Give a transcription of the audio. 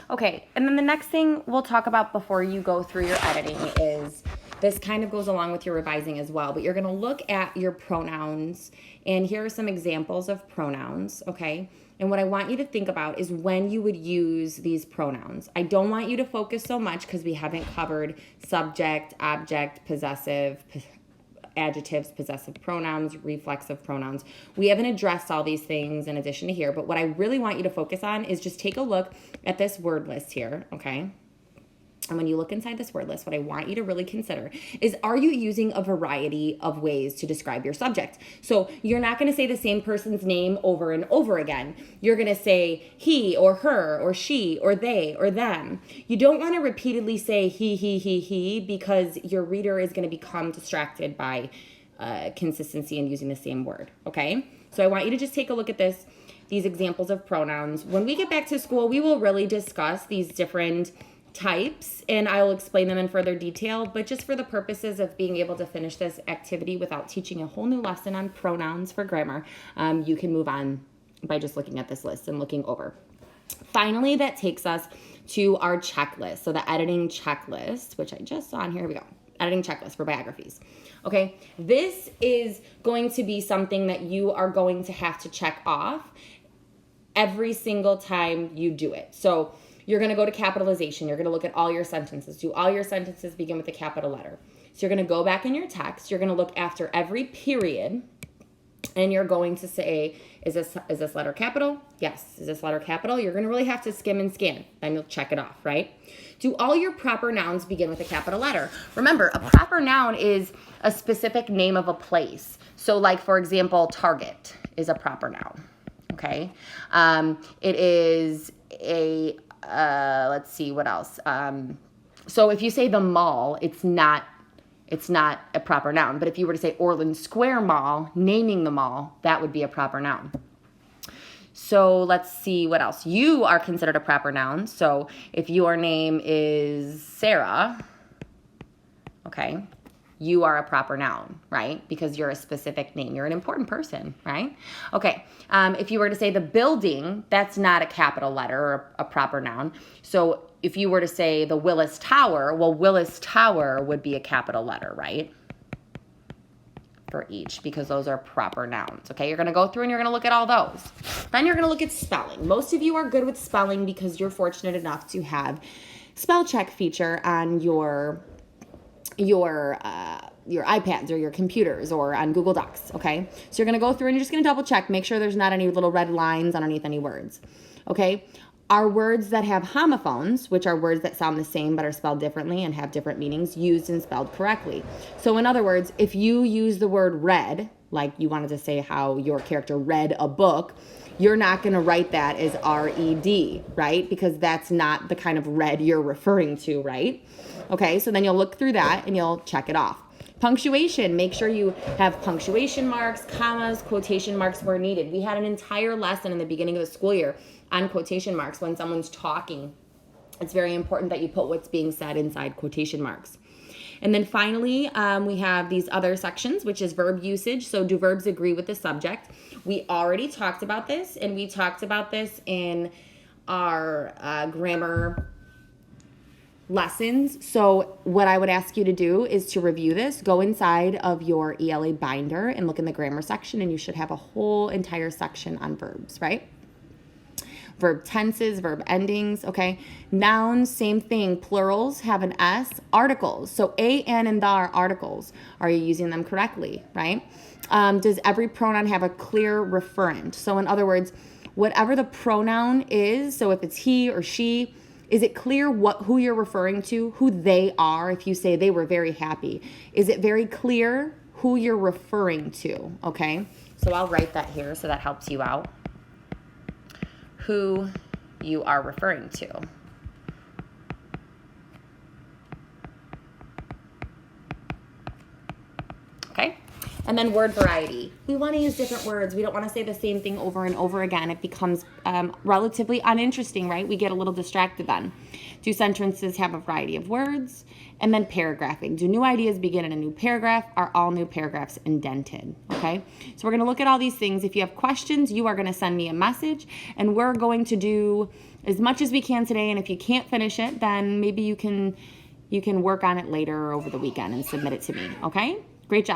Okay, and then the next thing we'll talk about before you go through your editing is, this kind of goes along with your revising as well, but you're going to look at your pronouns, and here are some examples of pronouns, okay? And what I want you to think about is when you would use these pronouns. I don't want you to focus so much because we haven't covered subject, object, possessive, adjectives, possessive pronouns, reflexive pronouns. We haven't addressed all these things in addition to here, but what I really want you to focus on is just take a look at this word list here, okay? And when you look inside this word list, what I want you to really consider is, are you using a variety of ways to describe your subject? So you're not going to say the same person's name over and over again. You're going to say he or her or she or they or them. You don't want to repeatedly say he, because your reader is going to become distracted by consistency in using the same word, okay? So I want you to just take a look at these examples of pronouns. When we get back to school, we will really discuss these different types, and I'll explain them in further detail, but just for the purposes of being able to finish this activity without teaching a whole new lesson on pronouns for grammar, you can move on by just looking at this list and looking over. Finally, that takes us to our checklist. So the editing checklist, which I just saw on here, we go. Editing checklist for biographies. Okay, this is going to be something that you are going to have to check off every single time you do it. So you're going to go to capitalization. You're going to look at all your sentences. Do all your sentences begin with a capital letter? So you're going to go back in your text. You're going to look after every period, and you're going to say, is this letter capital? Yes. Is this letter capital? You're going to really have to skim and scan. Then you'll check it off, right? Do all your proper nouns begin with a capital letter? Remember, a proper noun is a specific name of a place. So like, for example, Target is a proper noun, okay? It is a... let's see what else. So if you say the mall, it's not a proper noun. But if you were to say Orland Square Mall, naming the mall, that would be a proper noun. So let's see what else. You are considered a proper noun. So if your name is Sarah, okay, you are a proper noun, right? Because you're a specific name. You're an important person, right? Okay. If you were to say the building, that's not a capital letter or a proper noun. So if you were to say the Willis Tower, well, Willis Tower would be a capital letter, right? For each, because those are proper nouns. Okay. You're going to go through and you're going to look at all those. Then you're going to look at spelling. Most of you are good with spelling because you're fortunate enough to have spell check feature on your iPads or your computers or on Google Docs, okay? So you're going to go through and you're just going to double check, make sure there's not any little red lines underneath any words, okay? Are words that have homophones, which are words that sound the same but are spelled differently and have different meanings, used and spelled correctly? So in other words, if you use the word read, like you wanted to say how your character read a book, you're not going to write that as R-E-D, right? Because that's not the kind of read you're referring to, right? Okay, so then you'll look through that and you'll check it off. Punctuation, make sure you have punctuation marks, commas, quotation marks where needed. We had an entire lesson in the beginning of the school year on quotation marks when someone's talking. It's very important that you put what's being said inside quotation marks. And then finally, we have these other sections, which is verb usage. So do verbs agree with the subject? We already talked about this, and we talked about this in our grammar lessons. So what I would ask you to do is to review this, go inside of your ELA binder and look in the grammar section, and you should have a whole entire section on verbs, right? Verb tenses, verb endings, okay? Nouns, same thing. Plurals have an S. Articles, so a, an, and the are articles. Are you using them correctly, right? Does every pronoun have a clear referent? So in other words, whatever the pronoun is, so if it's he or she, is it clear who you're referring to, who they are? If you say they were very happy, is it very clear who you're referring to, okay? So I'll write that here so that helps you out. Who you are referring to. Okay? And then word variety. We want to use different words. We don't want to say the same thing over and over again. It becomes relatively uninteresting, right? We get a little distracted then. Do sentences have a variety of words? And then paragraphing. Do new ideas begin in a new paragraph? Are all new paragraphs indented? Okay? So we're going to look at all these things. If you have questions, you are going to send me a message, and we're going to do as much as we can today, and if you can't finish it, then maybe you can work on it later or over the weekend and submit it to me, okay? Great job.